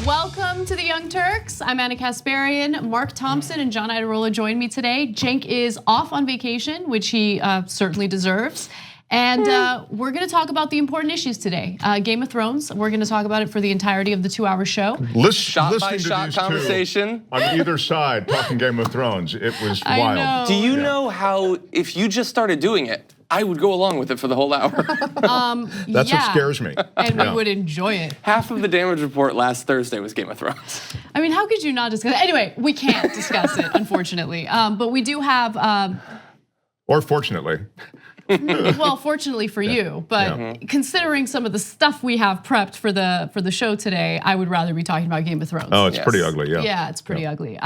Welcome to the Young Turks. I'm Anna Kasparian. Mark Thompson and John Iadarola join me today. Cenk is off on vacation, which he certainly deserves. And we're gonna talk about the important issues today. Game of Thrones, we're gonna talk about it for the entirety of the 2-hour show. Shot by shot conversation. On either side, talking Game of Thrones, it was wild. Do you know how, if you just started doing it, I would go along with it for the whole hour. That's what scares me. And we would enjoy it. Half of the damage report last Thursday was Game of Thrones. I mean, how could you not discuss it? Anyway, we can't discuss it, unfortunately. But we do have... Or fortunately. Well, fortunately for you, but considering some of the stuff we have prepped for the show today, I would rather be talking about Game of Thrones. Oh, it's pretty ugly, yeah. Yeah, it's pretty ugly.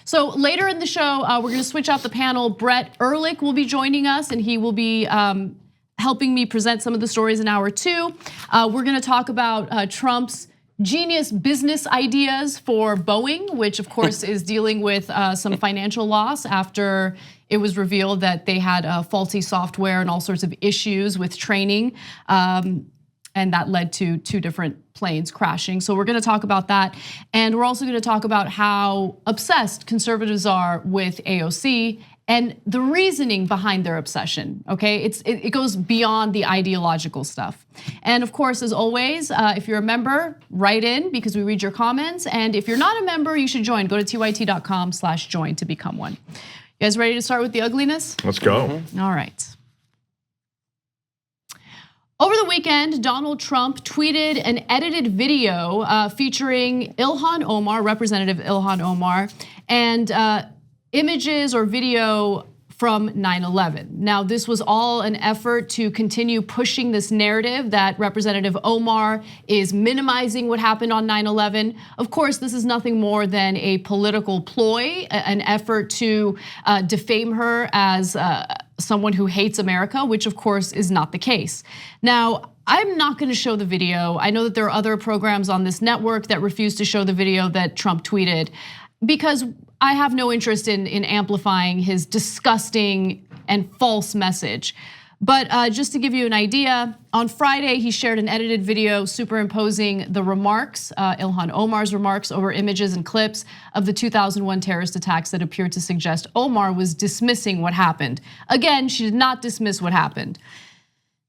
So later in the show, we're gonna switch out the panel. Brett Ehrlich will be joining us, and he will be helping me present some of the stories in hour 2. We're gonna talk about Trump's genius business ideas for Boeing, which of course is dealing with some financial loss after it was revealed that they had faulty software and all sorts of issues with training. And that led to 2 different planes crashing. So we're gonna talk about that. And we're also gonna talk about how obsessed conservatives are with AOC and the reasoning behind their obsession, okay? It goes beyond the ideological stuff. And of course, as always, if you're a member, write in because we read your comments. And if you're not a member, you should join. Go to tyt.com/join to become one. You guys ready to start with the ugliness? Let's go. All right. Over the weekend, Donald Trump tweeted an edited video featuring Ilhan Omar, Representative Ilhan Omar, and images or video from 9/11. Now, this was all an effort to continue pushing this narrative that Representative Omar is minimizing what happened on 9/11. Of course, this is nothing more than a political ploy, an effort to defame her as someone who hates America, which of course is not the case. Now, I'm not gonna show the video. I know that there are other programs on this network that refuse to show the video that Trump tweeted because I have no interest in amplifying his disgusting and false message. But just to give you an idea, on Friday he shared an edited video superimposing the remarks, Ilhan Omar's remarks over images and clips of the 2001 terrorist attacks that appeared to suggest Omar was dismissing what happened. Again, she did not dismiss what happened.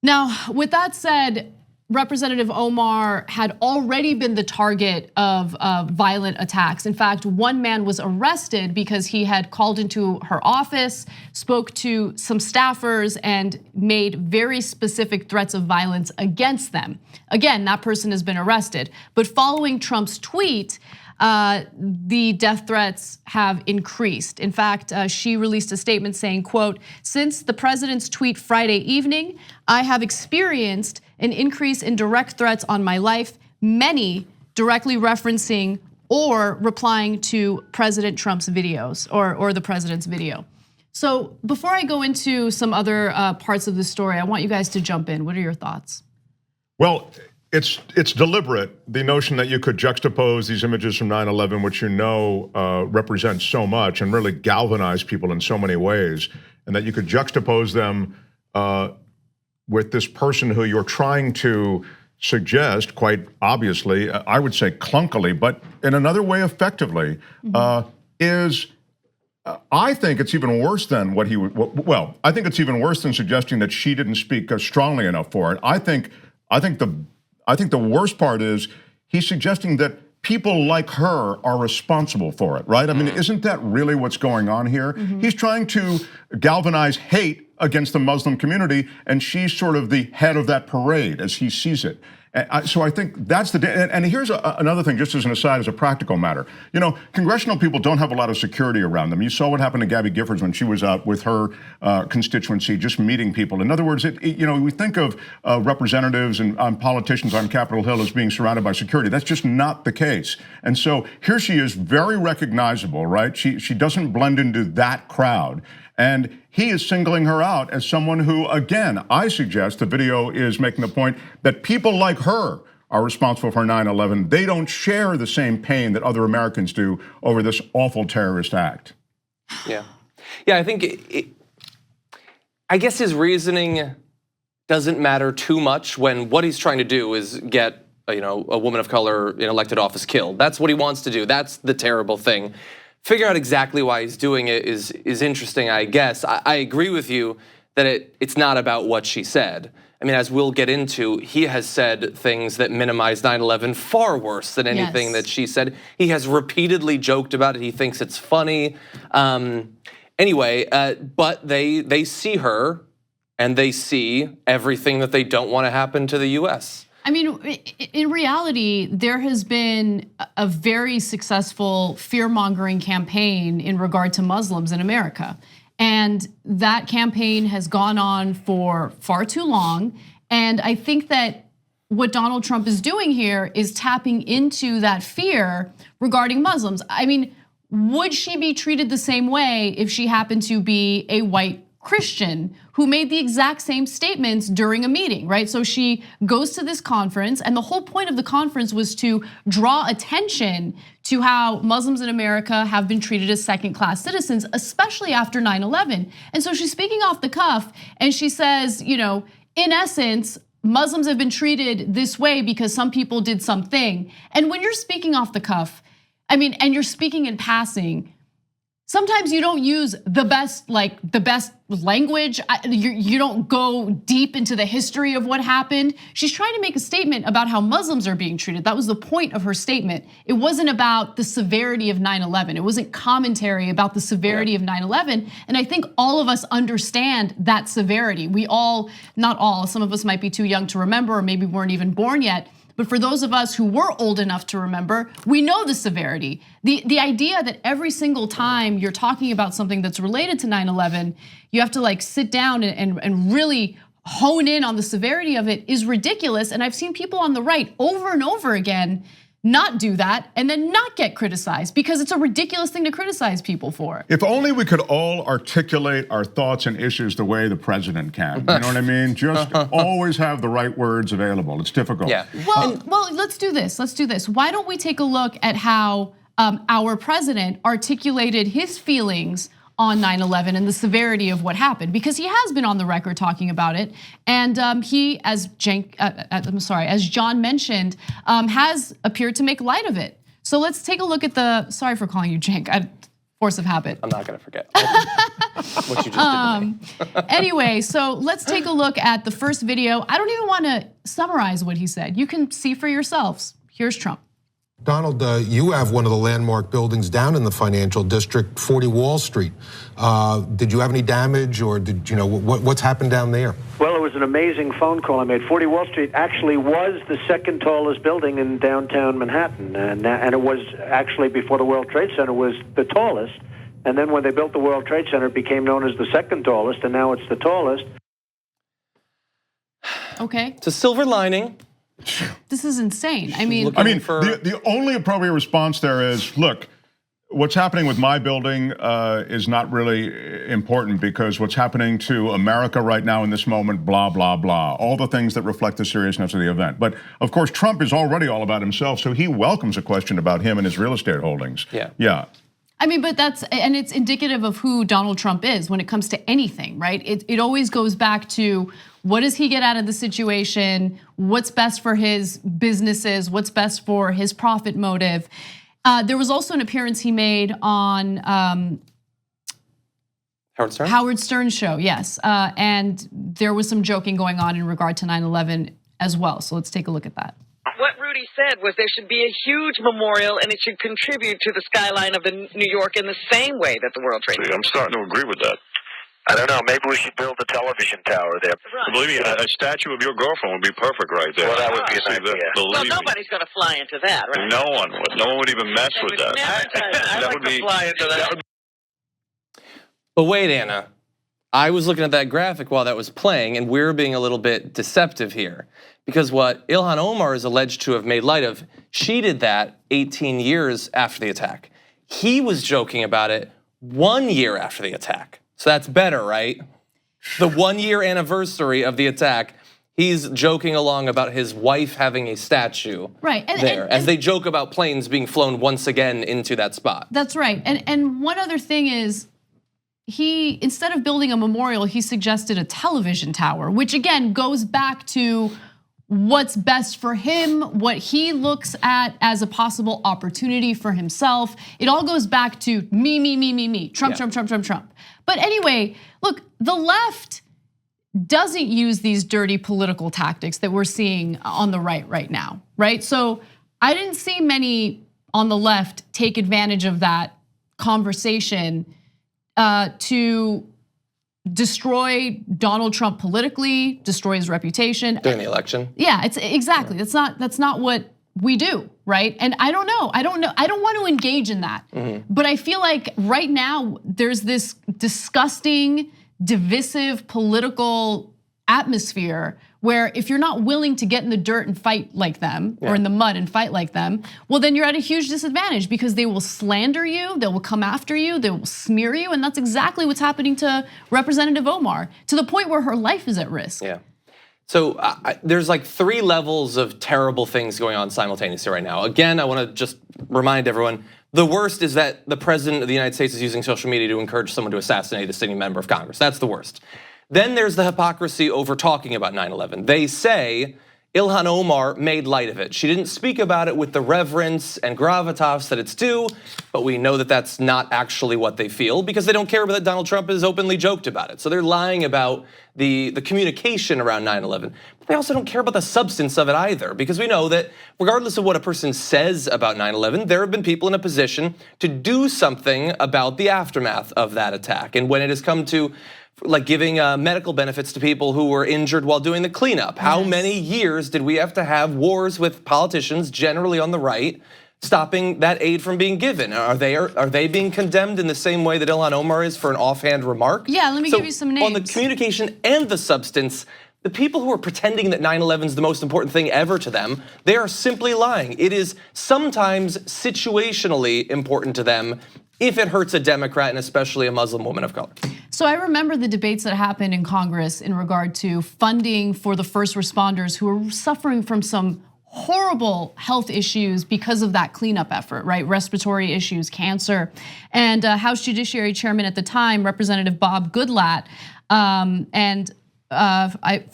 Now, with that said, Representative Omar had already been the target of violent attacks. In fact, one man was arrested because he had called into her office, spoke to some staffers, and made very specific threats of violence against them. Again, that person has been arrested. But following Trump's tweet, the death threats have increased. In fact, she released a statement saying, quote, "Since the president's tweet Friday evening, I have experienced an increase in direct threats on my life, many directly referencing or replying to President Trump's videos or the president's video." So before I go into some other parts of the story, I want you guys to jump in. What are your thoughts? Well, it's deliberate, the notion that you could juxtapose these images from 9/11, which you know represent so much and really galvanize people in so many ways, and that you could juxtapose them with this person who you're trying to suggest, quite obviously, I would say clunkily, but in another way effectively, is I think it's even worse than what he would, well, I think it's even worse than suggesting that she didn't speak strongly enough for it. I think the worst part is he's suggesting that people like her are responsible for it, right? I mean, isn't that really what's going on here? He's trying to galvanize hate against the Muslim community, and she's sort of the head of that parade as he sees it. So I think that's and here's another thing, just as an aside, as a practical matter. You know, congressional people don't have a lot of security around them. You saw what happened to Gabby Giffords when she was out with her constituency, just meeting people. In other words, you know, we think of representatives and politicians on Capitol Hill as being surrounded by security. That's just not the case. And so here she is, very recognizable, right? She doesn't blend into that crowd. And he is singling her out as someone who, again, I suggest the video is making the point that people like her are responsible for 9/11. They don't share the same pain that other Americans do over this awful terrorist act. Yeah, I think I guess his reasoning doesn't matter too much when what he's trying to do is get a woman of color in elected office killed. That's what he wants to do. That's the terrible thing. Figure out exactly why he's doing it is interesting, I guess. I agree with you that it's not about what she said. I mean, as we'll get into, he has said things that minimize 9/11 far worse than anything that she said. He has repeatedly joked about it. He thinks it's funny. Anyway, but they see her and they see everything that they don't want to happen to the US. I mean, in reality, there has been a very successful fear-mongering campaign in regard to Muslims in America. And that campaign has gone on for far too long. And I think that what Donald Trump is doing here is tapping into that fear regarding Muslims. I mean, would she be treated the same way if she happened to be a white Christian who made the exact same statements during a meeting, right? So she goes to this conference, and the whole point of the conference was to draw attention to how Muslims in America have been treated as second-class citizens, especially after 9/11. And so she's speaking off the cuff, and she says, in essence, Muslims have been treated this way because some people did something. And when you're speaking off the cuff, and you're speaking in passing, sometimes you don't use the best language. You don't go deep into the history of what happened. She's trying to make a statement about how Muslims are being treated. That was the point of her statement. It wasn't about the severity of 9/11. It wasn't commentary about the severity of 9/11. And I think all of us understand that severity. We all, not all, some of us might be too young to remember, or maybe weren't even born yet. But for those of us who were old enough to remember, we know the severity. The idea that every single time you're talking about something that's related to 9/11, you have to sit down and really hone in on the severity of it is ridiculous. And I've seen people on the right over and over again not do that and then not get criticized because it's a ridiculous thing to criticize people for. If only we could all articulate our thoughts and issues the way the president can. You know what I mean? Just always have the right words available. It's difficult. Yeah. Well, let's do this. Why don't we take a look at how our president articulated his feelings on 9/11 and the severity of what happened, because he has been on the record talking about it, and he, as John mentioned, has appeared to make light of it. So let's take a look at sorry for calling you Cenk, force of habit. I'm not gonna forget what you just did to me. Anyway, so let's take a look at the first video. I don't even want to summarize what he said. You can see for yourselves. Here's Trump. Donald, you have one of the landmark buildings down in the financial district, 40 Wall Street. Did you have any damage, or what's happened down there? Well, it was an amazing phone call I made. 40 Wall Street actually was the second tallest building in downtown Manhattan, and it was actually, before the World Trade Center, was the tallest. And then when they built the World Trade Center, it became known as the second tallest, and now it's the tallest. Okay. It's a silver lining. This is insane. The only appropriate response there is, look, what's happening with my building is not really important, because what's happening to America right now in this moment, blah, blah, blah. All the things that reflect the seriousness of the event. But of course, Trump is already all about himself, so he welcomes a question about him and his real estate holdings. Yeah. But it's indicative of who Donald Trump is when it comes to anything, right? It always goes back to, what does he get out of the situation? What's best for his businesses? What's best for his profit motive? There was also an appearance he made on Howard Stern's show, yes. And there was some joking going on in regard to 9/11 as well. So let's take a look at that. What Rudy said was there should be a huge memorial, and it should contribute to the skyline of New York in the same way that the World Trade Center. I'm starting to agree with that. I don't know, maybe we should build a television tower there. Right. Believe me, a statue of your girlfriend would be perfect right there. Well, that would be a nice idea. Well, nobody's going to fly into that, right? No one would. No one would even mess with that. I'd like to fly into that. But wait, Anna. I was looking at that graphic while that was playing, and we're being a little bit deceptive here. Because what Ilhan Omar is alleged to have made light of, she did that 18 years after the attack. He was joking about it 1 year after the attack. So that's better, right? The 1 year anniversary of the attack, he's joking along about his wife having a statue there, as they joke about planes being flown once again into that spot. That's right. And one other thing is, he, instead of building a memorial, he suggested a television tower, which again goes back to what's best for him, what he looks at as a possible opportunity for himself. It all goes back to me, Trump, Trump, Trump, Trump, Trump. But anyway, look, the left doesn't use these dirty political tactics that we're seeing on the right now, right? So I didn't see many on the left take advantage of that conversation to destroy Donald Trump politically, destroy his reputation during the election. Yeah, it's exactly. That's not what we do, right? And I don't know. I don't want to engage in that. But I feel like right now there's this disgusting, divisive political atmosphere where if you're not willing to get in the dirt and fight like them, or in the mud and fight like them, well, then you're at a huge disadvantage because they will slander you, they will come after you, they will smear you, and that's exactly what's happening to Representative Omar, to the point where her life is at risk. Yeah. So there's like 3 levels of terrible things going on simultaneously right now. Again, I want to just remind everyone, the worst is that the president of the United States is using social media to encourage someone to assassinate a sitting member of Congress. That's the worst. Then there's the hypocrisy over talking about 9/11. They say Ilhan Omar made light of it. She didn't speak about it with the reverence and gravitas that it's due, but we know that that's not actually what they feel because they don't care that Donald Trump has openly joked about it. So they're lying about the communication around 9/11. But they also don't care about the substance of it either, because we know that regardless of what a person says about 9/11, there have been people in a position to do something about the aftermath of that attack. And when it has come to like giving medical benefits to people who were injured while doing the cleanup. How many years did we have to have wars with politicians, generally on the right, stopping that aid from being given? Are they being condemned in the same way that Ilhan Omar is for an offhand remark? Yeah, let me give you some names. On the communication and the substance, the people who are pretending that 9/11 is the most important thing ever to them, they are simply lying. It is sometimes situationally important to them if it hurts a Democrat and especially a Muslim woman of color. So I remember the debates that happened in Congress in regard to funding for the first responders who are suffering from some horrible health issues because of that cleanup effort, right? Respiratory issues, cancer. And House Judiciary Chairman at the time, Representative Bob Goodlatte, and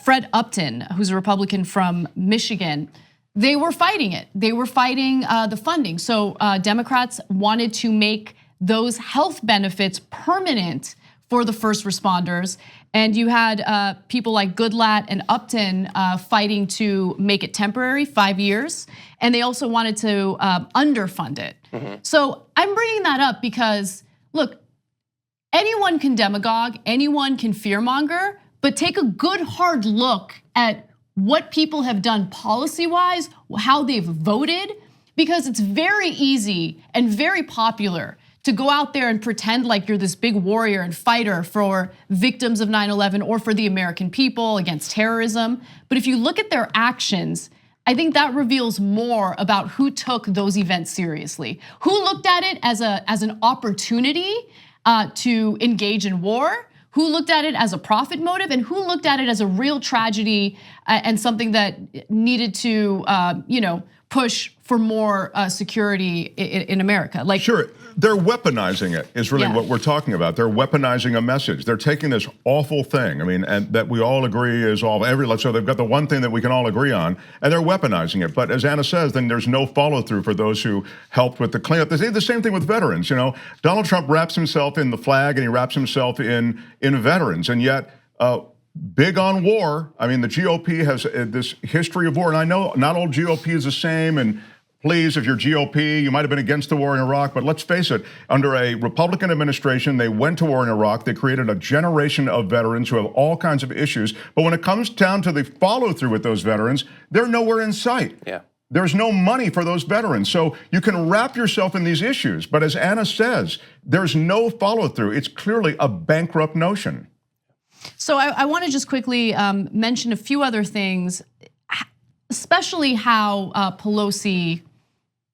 Fred Upton, who's a Republican from Michigan, they were fighting it. They were fighting the funding. So Democrats wanted to make those health benefits permanent for the first responders. And you had people like Goodlatte and Upton fighting to make it temporary, 5 years. And they also wanted to underfund it. So I'm bringing that up because, look, anyone can demagogue, anyone can fearmonger, but take a good hard look at what people have done policy-wise, how they've voted, because it's very easy and very popular to go out there and pretend like you're this big warrior and fighter for victims of 9/11 or for the American people against terrorism. But if you look at their actions, I think that reveals more about who took those events seriously, who looked at it as an opportunity to engage in war, who looked at it as a profit motive, and who looked at it as a real tragedy and something that needed to, push for more security in America. Like, sure, they're weaponizing it is really what we're talking about. They're weaponizing a message. They're taking this awful thing, and that we all agree is awful. So they've got the one thing that we can all agree on, and they're weaponizing it. But as Anna says, then there's no follow through for those who helped with the cleanup. They did the same thing with veterans. Donald Trump wraps himself in the flag and he wraps himself in veterans, and yet big on war. I mean, the GOP has this history of war, and I know not all GOP is the same, and please, if you're GOP, you might have been against the war in Iraq, but let's face it, under a Republican administration, they went to war in Iraq, they created a generation of veterans who have all kinds of issues, but when it comes down to the follow through with those veterans, they're nowhere in sight. Yeah. There's no money for those veterans. So you can wrap yourself in these issues, but as Anna says, there's no follow through. It's clearly a bankrupt notion. So I want to just quickly mention a few other things, especially how Pelosi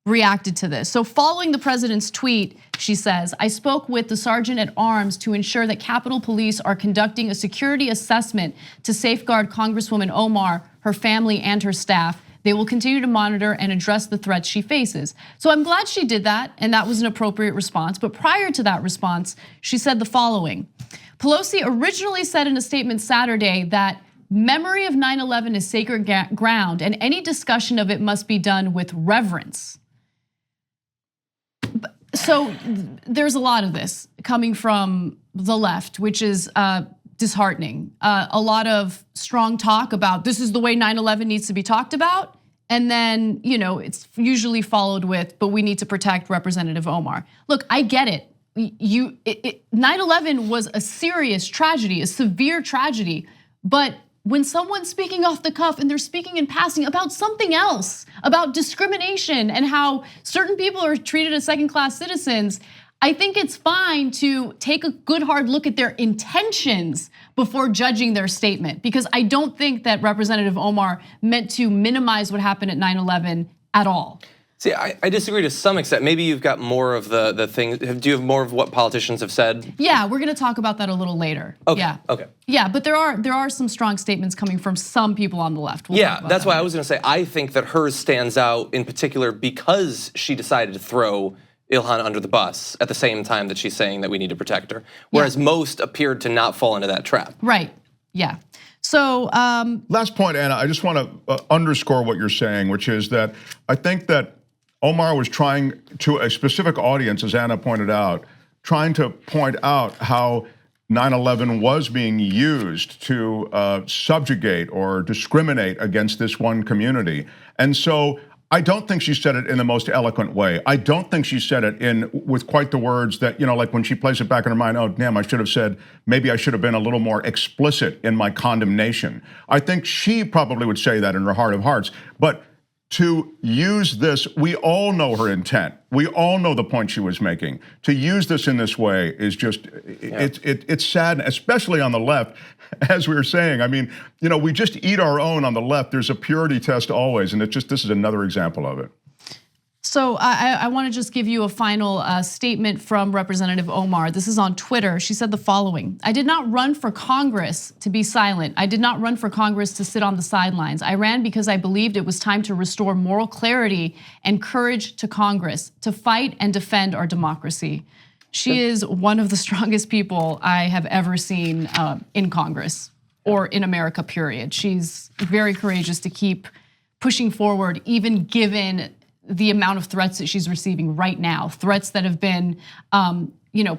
reacted to this. So following the president's tweet, she says, "I spoke with the sergeant at arms to ensure that Capitol Police are conducting a security assessment to safeguard Congresswoman Omar, her family, and her staff. They will continue to monitor and address the threats she faces." So I'm glad she did that, and that was an appropriate response. But prior to that response, she said the following. Pelosi originally said in a statement Saturday that memory of 9/11 is sacred ground, and any discussion of it must be done with reverence. So there's a lot of this coming from the left, which is disheartening. A lot of strong talk about this is the way 9/11 needs to be talked about. And then, it's usually followed with, but we need to protect Representative Omar. Look, I get it. 9/11 was a serious tragedy, a severe tragedy. But when someone's speaking off the cuff and they're speaking in passing about something else, about discrimination and how certain people are treated as second-class citizens, I think it's fine to take a good hard look at their intentions before judging their statement, because I don't think that Representative Omar meant to minimize what happened at 9/11 at all. See, I disagree to some extent. Maybe you've got more of the things. Do you have more of what politicians have said? Yeah, we're gonna talk about that a little later. Okay, yeah. okay. Yeah, but there are some strong statements coming from some people on the left. We'll yeah, that's why I was gonna say, I think that hers stands out in particular because she decided to throw Ilhan under the bus at the same time that she's saying that we need to protect her. Whereas most appeared to not fall into that trap. Right, yeah. So- Last point, Anna, I just want to underscore what you're saying, which is that I think that Omar was trying to a specific audience, as Anna pointed out, trying to point out how 9/11 was being used to subjugate or discriminate against this one community. And so I don't think she said it in the most eloquent way. I don't think she said it with quite the words that, like when she plays it back in her mind, oh damn, I should have said, maybe I should have been a little more explicit in my condemnation. I think she probably would say that in her heart of hearts, but to use this, we all know her intent. We all know the point she was making. To use this in this way is just, it's sad, especially on the left. As we were saying, I mean, we just eat our own on the left. There's a purity test always, and this is another example of it. So I want to just give you a final statement from Representative Omar. This is on Twitter. She said the following: I did not run for Congress to be silent. I did not run for Congress to sit on the sidelines. I ran because I believed it was time to restore moral clarity and courage to Congress, to fight and defend our democracy. She is one of the strongest people I have ever seen in Congress or in America, period. She's very courageous to keep pushing forward, even given the amount of threats that she's receiving right now, threats that have been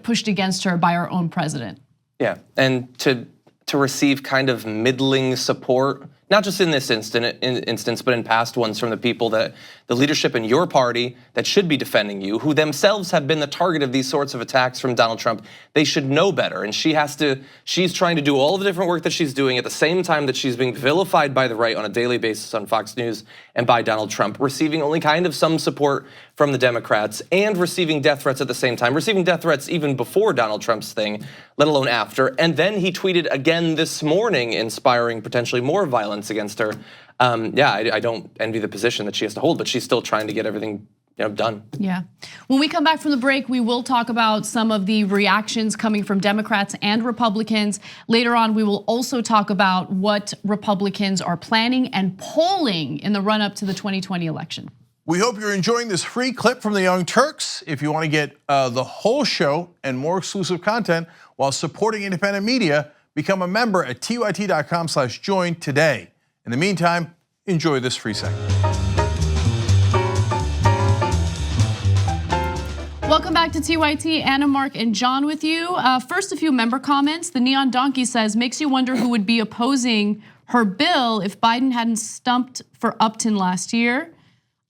pushed against her by our own president. Yeah, and to receive kind of middling support, not just in this instance, but in past ones from the people that the leadership in your party that should be defending you, who themselves have been the target of these sorts of attacks from Donald Trump, they should know better. And she's trying to do all the different work that she's doing at the same time that she's being vilified by the right on a daily basis on Fox News and by Donald Trump, receiving only kind of some support from the Democrats and receiving death threats at the same time, receiving death threats even before Donald Trump's thing, let alone after. And then he tweeted again this morning, inspiring potentially more violence against her. I don't envy the position that she has to hold, but she's still trying to get everything done. Yeah. When we come back from the break, we will talk about some of the reactions coming from Democrats and Republicans. Later on, we will also talk about what Republicans are planning and polling in the run-up to the 2020 election. We hope you're enjoying this free clip from the Young Turks. If you want to get the whole show and more exclusive content while supporting independent media, become a member at tyt.com/join today. In the meantime, enjoy this free segment. Welcome back to TYT. Anna, Mark, and John with you. First, a few member comments. The Neon Donkey says, makes you wonder who would be opposing her bill if Biden hadn't stumped for Upton last year.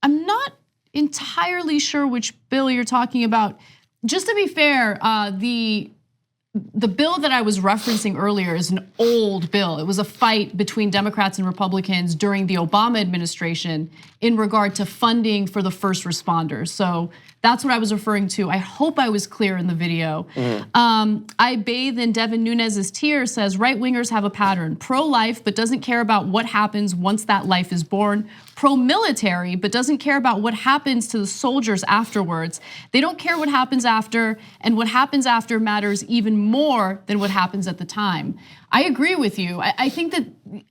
I'm not entirely sure which bill you're talking about. Just to be fair, the bill that I was referencing earlier is an old bill. It was a fight between Democrats and Republicans during the Obama administration in regard to funding for the first responders. So that's what I was referring to. I hope I was clear in the video. I bathe in Devin Nunes's tears says, right-wingers have a pattern. Pro-life, but doesn't care about what happens once that life is born. Pro-military, but doesn't care about what happens to the soldiers afterwards. They don't care what happens after, and what happens after matters even more than what happens at the time. I agree with you. I think that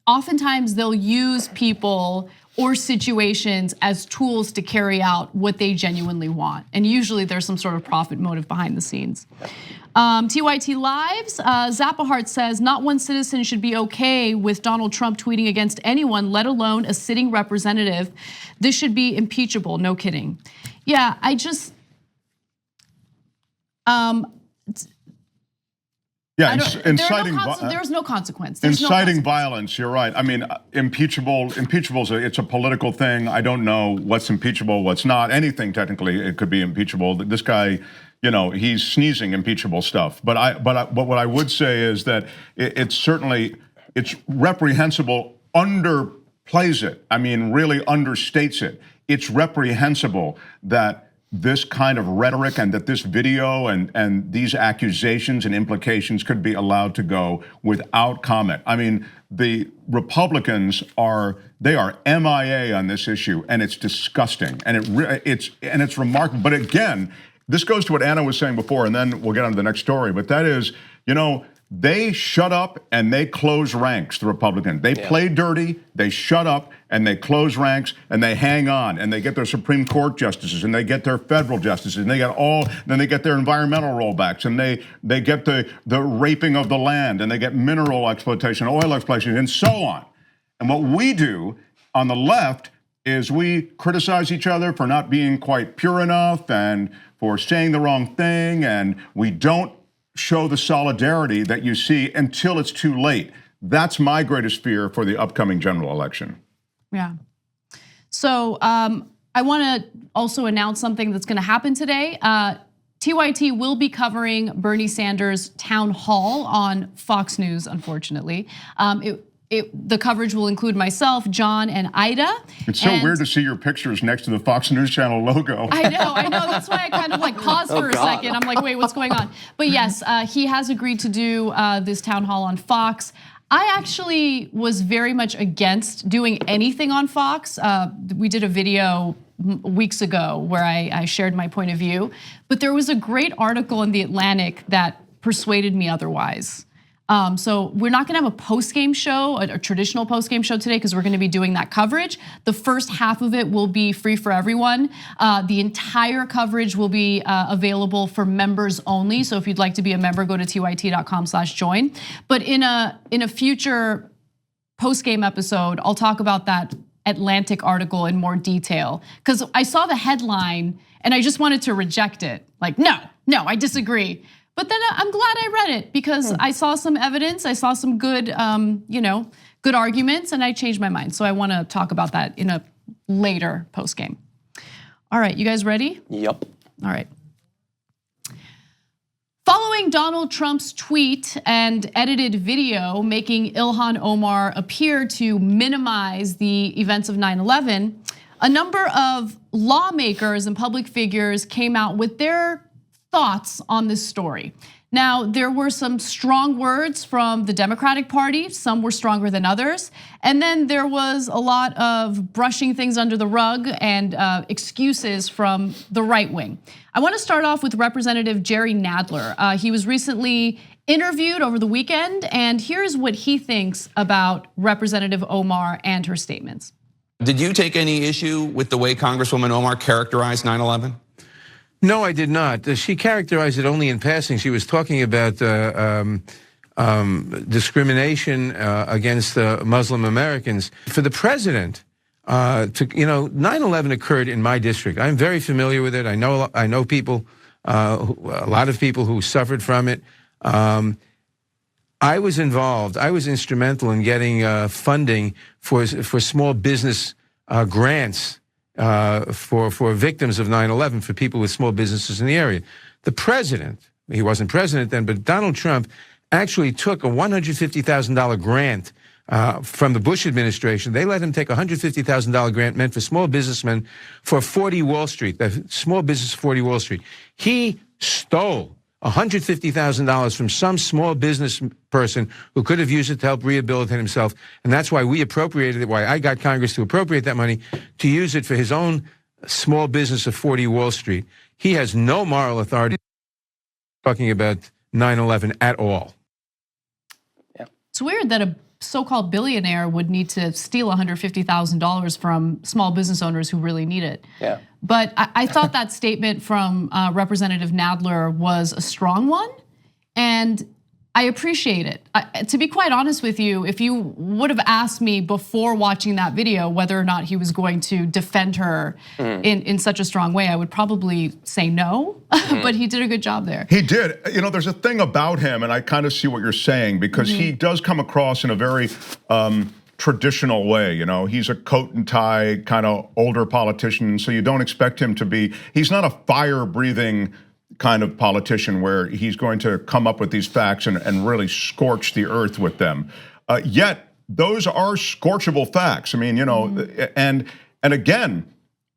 oftentimes they'll use people or situations as tools to carry out what they genuinely want. And usually there's some sort of profit motive behind the scenes. TYT Lives, Zappahart says, not one citizen should be okay with Donald Trump tweeting against anyone, let alone a sitting representative. This should be impeachable, no kidding. Yeah, I just, yeah, inciting there's no consequence. There's inciting violence. You're right. I mean, impeachable. It's a political thing. I don't know what's impeachable, what's not. Anything technically, it could be impeachable. This guy, you know, he's sneezing impeachable stuff. But what I would say is that it's certainly reprehensible. Underplays it. I mean, really understates it. It's reprehensible that this kind of rhetoric and that this video and these accusations and implications could be allowed to go without comment. I mean, the Republicans are MIA on this issue, and it's disgusting, and it's remarkable. But again, this goes to what Anna was saying before, and then we'll get on to the next story. But that is, you know, they shut up and they close ranks, the Republicans. They play dirty, they shut up and they close ranks and they hang on and they get their Supreme Court justices and they get their federal justices and they get then they get their environmental rollbacks and they get the raping of the land and they get mineral exploitation, oil exploitation, and so on. And what we do on the left is we criticize each other for not being quite pure enough and for saying the wrong thing, and we don't show the solidarity that you see until it's too late. That's my greatest fear for the upcoming general election. Yeah. So I want to also announce something that's going to happen today. TYT will be covering Bernie Sanders' town hall on Fox News, unfortunately. The coverage will include myself, John, and Ida. It's so weird to see your pictures next to the Fox News Channel logo. I know. That's why I kind of like paused for a second. I'm like, wait, what's going on? But yes, he has agreed to do this town hall on Fox. I actually was very much against doing anything on Fox. We did a video weeks ago where I shared my point of view, but there was a great article in The Atlantic that persuaded me otherwise. So we're not gonna have a post-game show, a traditional post-game show today, because we're gonna be doing that coverage. The first half of it will be free for everyone. The entire coverage will be available for members only. So if you'd like to be a member, go to tyt.com/join. But in a future post-game episode, I'll talk about that Atlantic article in more detail. Because I saw the headline and I just wanted to reject it. Like, no, I disagree. But then I'm glad I read it because I saw some evidence, I saw some good, good arguments, and I changed my mind. So I want to talk about that in a later post game. All right, you guys ready? Yep. All right. Following Donald Trump's tweet and edited video making Ilhan Omar appear to minimize the events of 9/11, a number of lawmakers and public figures came out with their thoughts on this story. Now, there were some strong words from the Democratic Party, some were stronger than others, and then there was a lot of brushing things under the rug and excuses from the right wing. I want to start off with Representative Jerry Nadler. He was recently interviewed over the weekend, and here's what he thinks about Representative Omar and her statements. Did you take any issue with the way Congresswoman Omar characterized 9/11? No, I did not. She characterized it only in passing. She was talking about discrimination against Muslim Americans. For the president, 9/11 occurred in my district. I'm very familiar with it. I know people, a lot of people who suffered from it. I was involved. I was instrumental in getting funding for small business grants. For victims of 9/11, for people with small businesses in the area. The president, he wasn't president then, but Donald Trump actually took a $150,000 grant from the Bush administration. They let him take a $150,000 grant meant for small businessmen for 40 Wall Street, the small business 40 Wall Street. He stole $150,000 from some small business person who could have used it to help rehabilitate himself. And that's why we appropriated it, why I got Congress to appropriate that money, to use it for his own small business of 40 Wall Street. He has no moral authority talking about 9/11 at all. Yeah. It's weird that a so-called billionaire would need to steal $150,000 from small business owners who really need it. Yeah. But I thought that statement from Representative Nadler was a strong one. And I appreciate it. To be quite honest with you, if you would have asked me before watching that video whether or not he was going to defend her in such a strong way, I would probably say no, but he did a good job there. He did. You know, there's a thing about him, and I kind of see what you're saying, because he does come across in a very traditional way. You know, he's a coat and tie kind of older politician, so you don't expect him to be, he's not a fire-breathing kind of politician where he's going to come up with these facts and really scorch the earth with them. Yet those are scorchable facts. I mean, you know, and again,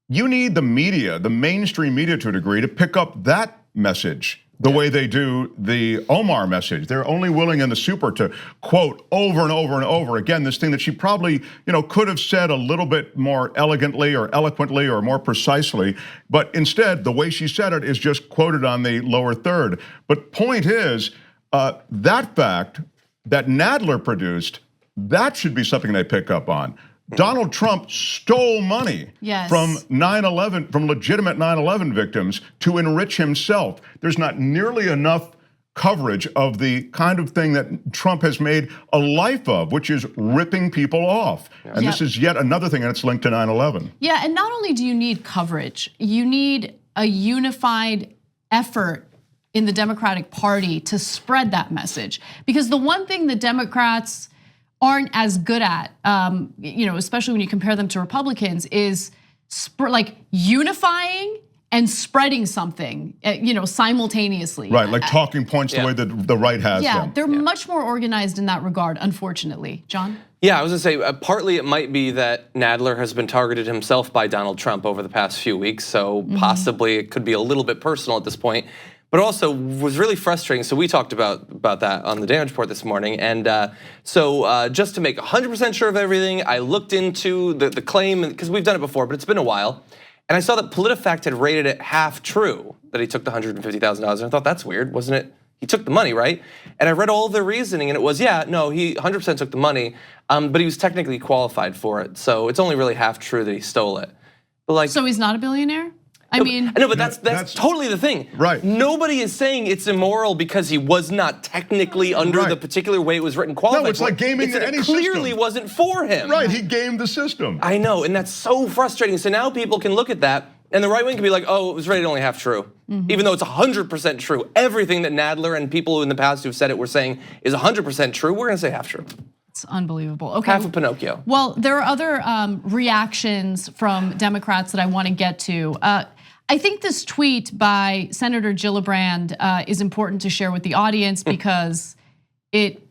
you need the media, the mainstream media to a degree, to pick up that message the way they do the Omar message. They're only willing in the super to quote over and over and over again this thing that she probably, you know, could have said a little bit more elegantly or eloquently or more precisely, but instead the way she said it is just quoted on the lower third. But point is, that fact that Nadler produced, that should be something they pick up on. Donald Trump stole money from 9/11, from legitimate 9/11 victims to enrich himself. There's not nearly enough coverage of the kind of thing that Trump has made a life of, which is ripping people off. And this is yet another thing, and it's linked to 9/11. Yeah, and not only do you need coverage, you need a unified effort in the Democratic Party to spread that message. Because the one thing the Democrats aren't as good at, you know, especially when you compare them to Republicans, is like unifying and spreading something, you know, simultaneously. Right, like talking points the way that the right has them. Yeah, they're much more organized in that regard, unfortunately. John? Yeah, I was gonna say, partly it might be that Nadler has been targeted himself by Donald Trump over the past few weeks, so possibly it could be a little bit personal at this point. But also was really frustrating. So we talked about that on the Damage Report this morning. And so just to make 100% sure of everything, I looked into the claim, because we've done it before, but it's been a while. And I saw that PolitiFact had rated it half true, that he took the $150,000. And I thought, that's weird, wasn't it? He took the money, right? And I read all the reasoning, and it was, yeah, no, he 100% took the money, but he was technically qualified for it. So it's only really half true that he stole it. But like, so he's not a billionaire? I mean, no, but that's totally the thing. Right. Nobody is saying it's immoral because he was not technically under the particular way it was written qualified. No, it's like gaming any system. It clearly wasn't for him. Right, he gamed the system. I know, and that's so frustrating. So now people can look at that, and the right wing can be like, oh, it was rated only half true. Even though it's 100% true. Everything that Nadler and people in the past who've said it were saying is 100% true, we're gonna say half true. It's unbelievable. Okay. Half of Pinocchio. Well, there are other reactions from Democrats that I want to get to. I think this tweet by Senator Gillibrand is important to share with the audience because it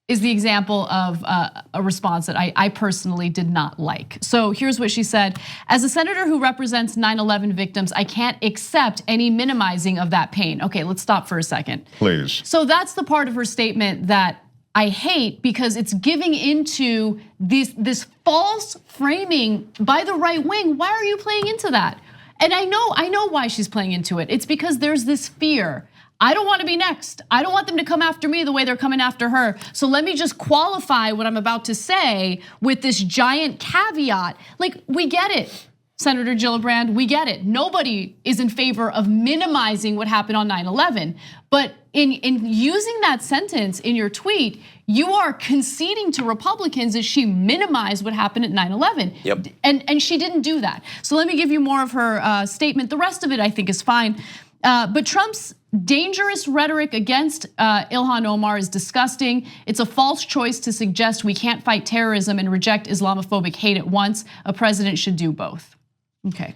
is the example of a response that I personally did not like. So here's what she said. As a senator who represents 9/11 victims, I can't accept any minimizing of that pain. Okay, let's stop for a second. Please. So that's the part of her statement that I hate, because it's giving into this false framing by the right wing. Why are you playing into that? And I know why she's playing into it. It's because there's this fear. I don't want to be next. I don't want them to come after me the way they're coming after her. So let me just qualify what I'm about to say with this giant caveat. Like, we get it, Senator Gillibrand, we get it. Nobody is in favor of minimizing what happened on 9/11. But in using that sentence in your tweet, you are conceding to Republicans that she minimized what happened at 9/11. Yep. And she didn't do that. So let me give you more of her statement. The rest of it I think is fine. But Trump's dangerous rhetoric against Ilhan Omar is disgusting. It's a false choice to suggest we can't fight terrorism and reject Islamophobic hate at once. A president should do both. Okay.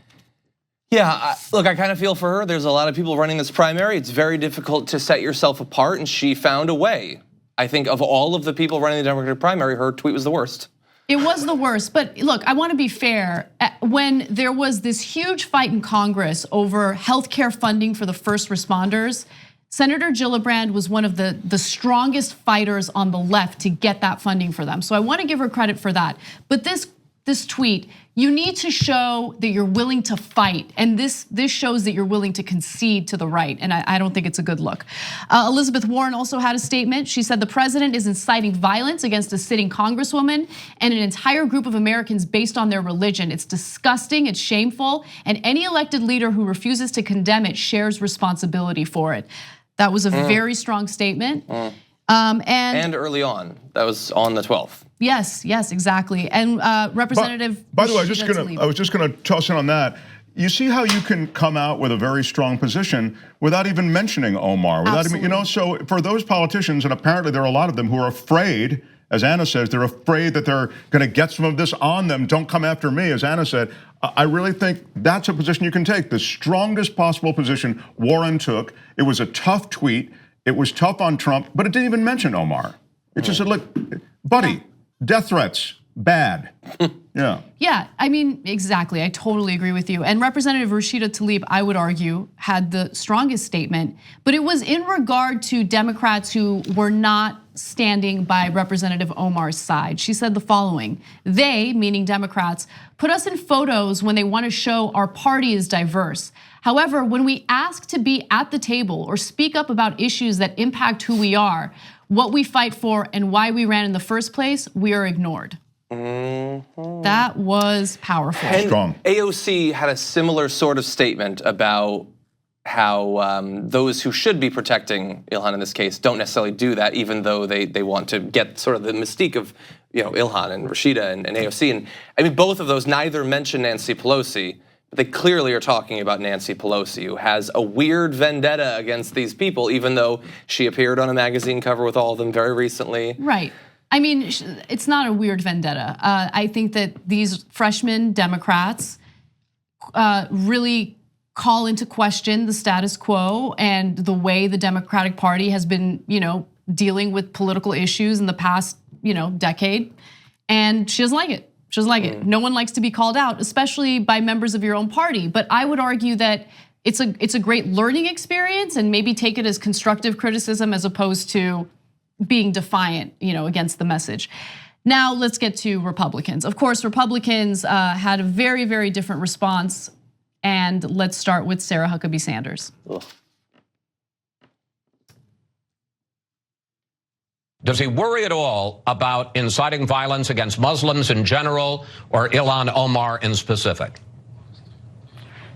Yeah, look, I kind of feel for her. There's a lot of people running this primary. It's very difficult to set yourself apart, and she found a way. I think of all of the people running the Democratic primary, her tweet was the worst. It was the worst, but look, I want to be fair. When there was this huge fight in Congress over healthcare funding for the first responders, Senator Gillibrand was one of the strongest fighters on the left to get that funding for them. So I want to give her credit for that. But this tweet, you need to show that you're willing to fight. And this shows that you're willing to concede to the right. And I don't think it's a good look. Elizabeth Warren also had a statement. She said the president is inciting violence against a sitting congresswoman and an entire group of Americans based on their religion. It's disgusting, it's shameful, and any elected leader who refuses to condemn it shares responsibility for it. That was a very strong statement. And early on, that was on the 12th. Yes, exactly. And Representative. By the way, I was just gonna toss in on that. You see how you can come out with a very strong position without even mentioning Omar, without even, so for those politicians, and apparently there are a lot of them who are afraid, as Anna says, they're afraid that they're gonna get some of this on them. Don't come after me, as Anna said. I really think that's a position you can take. The strongest possible position Warren took. It was a tough tweet. It was tough on Trump, but it didn't even mention Omar. It just said, look, buddy, death threats, bad. Yeah, I mean, exactly. I totally agree with you. And Representative Rashida Tlaib, I would argue, had the strongest statement, but it was in regard to Democrats who were not standing by Representative Omar's side. She said the following: they, meaning Democrats, put us in photos when they want to show our party is diverse. However, when we ask to be at the table or speak up about issues that impact who we are, what we fight for, and why we ran in the first place, we are ignored. That was powerful. And strong. AOC had a similar sort of statement about how those who should be protecting Ilhan in this case don't necessarily do that, even though they want to get sort of the mystique of Ilhan and Rashida and AOC. And I mean, both of those neither mention Nancy Pelosi, but they clearly are talking about Nancy Pelosi, who has a weird vendetta against these people, even though she appeared on a magazine cover with all of them very recently. Right. I mean, it's not a weird vendetta. I think that these freshman Democrats really call into question the status quo and the way the Democratic Party has been, dealing with political issues in the past, decade. And she doesn't like it. She doesn't like it. No one likes to be called out, especially by members of your own party. But I would argue that it's a great learning experience, and maybe take it as constructive criticism as opposed to being defiant, against the message. Now let's get to Republicans. Of course, Republicans had a very, very different response. And let's start with Sarah Huckabee Sanders. Does he worry at all about inciting violence against Muslims in general or Ilhan Omar in specific?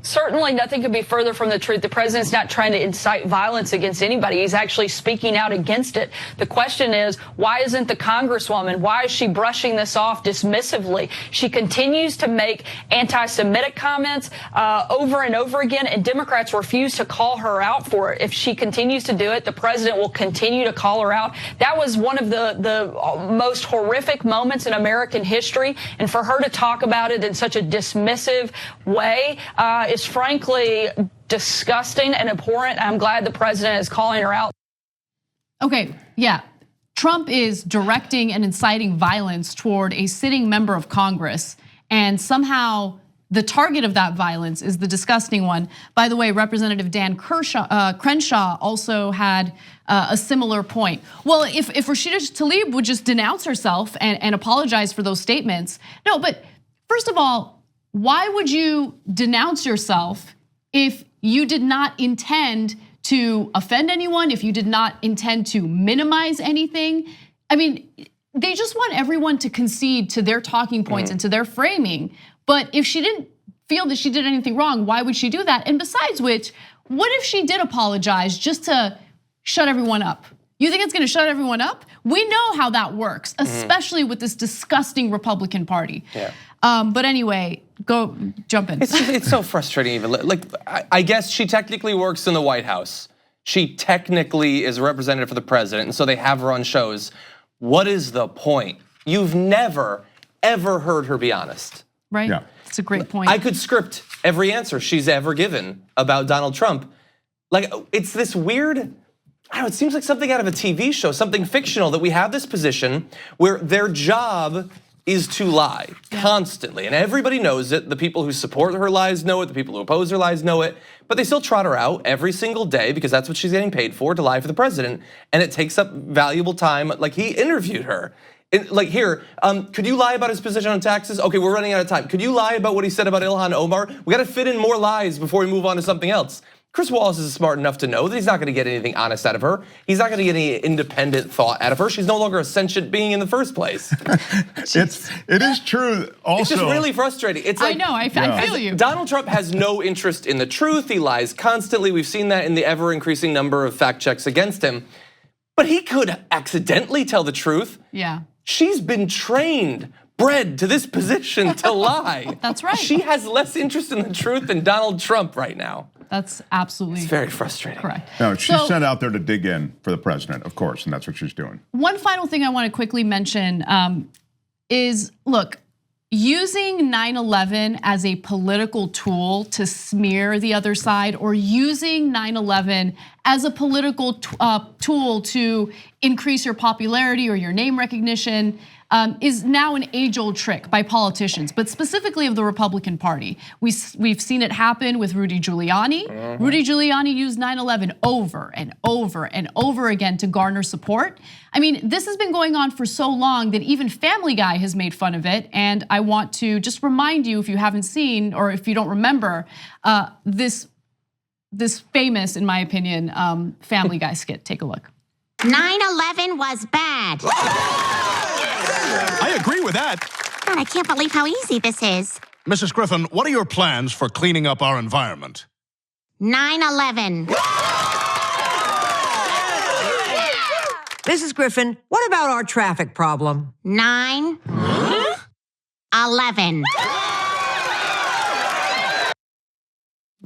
Certainly nothing could be further from the truth. The president's not trying to incite violence against anybody. He's actually speaking out against it. The question is, why isn't the Congresswoman, why is she brushing this off dismissively? She continues to make anti-Semitic comments over and over again, and Democrats refuse to call her out for it. If she continues to do it, the president will continue to call her out. That was one of the most horrific moments in American history, and for her to talk about it in such a dismissive way is frankly disgusting and abhorrent. I'm glad the president is calling her out. Okay, yeah. Trump is directing and inciting violence toward a sitting member of Congress, and somehow the target of that violence is the disgusting one. By the way, Representative Dan Crenshaw also had a similar point. Well, if Rashida Tlaib would just denounce herself and apologize for those statements. No, but first of all, why would you denounce yourself if you did not intend to offend anyone, if you did not intend to minimize anything? I mean, they just want everyone to concede to their talking points and to their framing. But if she didn't feel that she did anything wrong, why would she do that? And besides which, what if she did apologize just to shut everyone up? You think it's gonna shut everyone up? We know how that works, especially with this disgusting Republican Party. Yeah. But anyway, go jump in. It's so frustrating even. Like, I guess she technically works in the White House. She technically is a representative for the president, and so they have her on shows. What is the point? You've never, ever heard her be honest. Right, yeah. It's a great point. I could script every answer she's ever given about Donald Trump. Like, it's this weird, I don't know, it seems like something out of a TV show, something fictional, that we have this position where their job is to lie constantly. And everybody knows it. The people who support her lies know it. The people who oppose her lies know it. But they still trot her out every single day because that's what she's getting paid for, to lie for the president. And it takes up valuable time. Like, he interviewed her. Like, here, could you lie about his position on taxes? Okay, we're running out of time. Could you lie about what he said about Ilhan Omar? We gotta fit in more lies before we move on to something else. Chris Wallace is smart enough to know that he's not gonna get anything honest out of her. He's not gonna get any independent thought out of her. She's no longer a sentient being in the first place. It is true also. It's just really frustrating. It's like, I know, I feel you. Donald Trump has no interest in the truth. He lies constantly. We've seen that in the ever increasing number of fact checks against him. But he could accidentally tell the truth. Yeah. She's been trained, bred to this position to lie. That's right. She has less interest in the truth than Donald Trump right now. That's absolutely It's very frustrating. correct. No, she's So- sent out there to dig in for the president, of course, and that's what she's doing. One final thing I want to quickly mention is, look, using 9/11 as a political tool to smear the other side, or using 9/11 as a political tool to increase your popularity or your name recognition, is now an age-old trick by politicians, but specifically of the Republican Party. We've seen it happen with Rudy Giuliani. Rudy Giuliani used 9/11 over and over and over again to garner support. I mean, this has been going on for so long that even Family Guy has made fun of it. And I want to just remind you, if you haven't seen or if you don't remember, this famous, in my opinion, Family Guy skit. Take a look. 9/11 was bad. I agree with that. God, I can't believe how easy this is. Mrs. Griffin, what are your plans for cleaning up our environment? 9/11. Mrs. Griffin, what about our traffic problem? 9/11.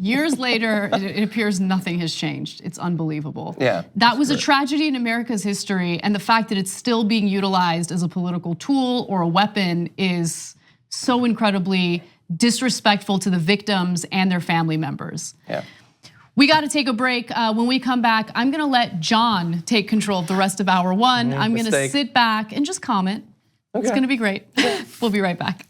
Years later, it appears nothing has changed. It's unbelievable. Yeah. That was a tragedy in America's history, and the fact that it's still being utilized as a political tool or a weapon is so incredibly disrespectful to the victims and their family members. Yeah. We got to take a break. When we come back, I'm gonna let John take control of the rest of hour one. I'm gonna sit back and just comment. It's gonna be great. We'll be right back.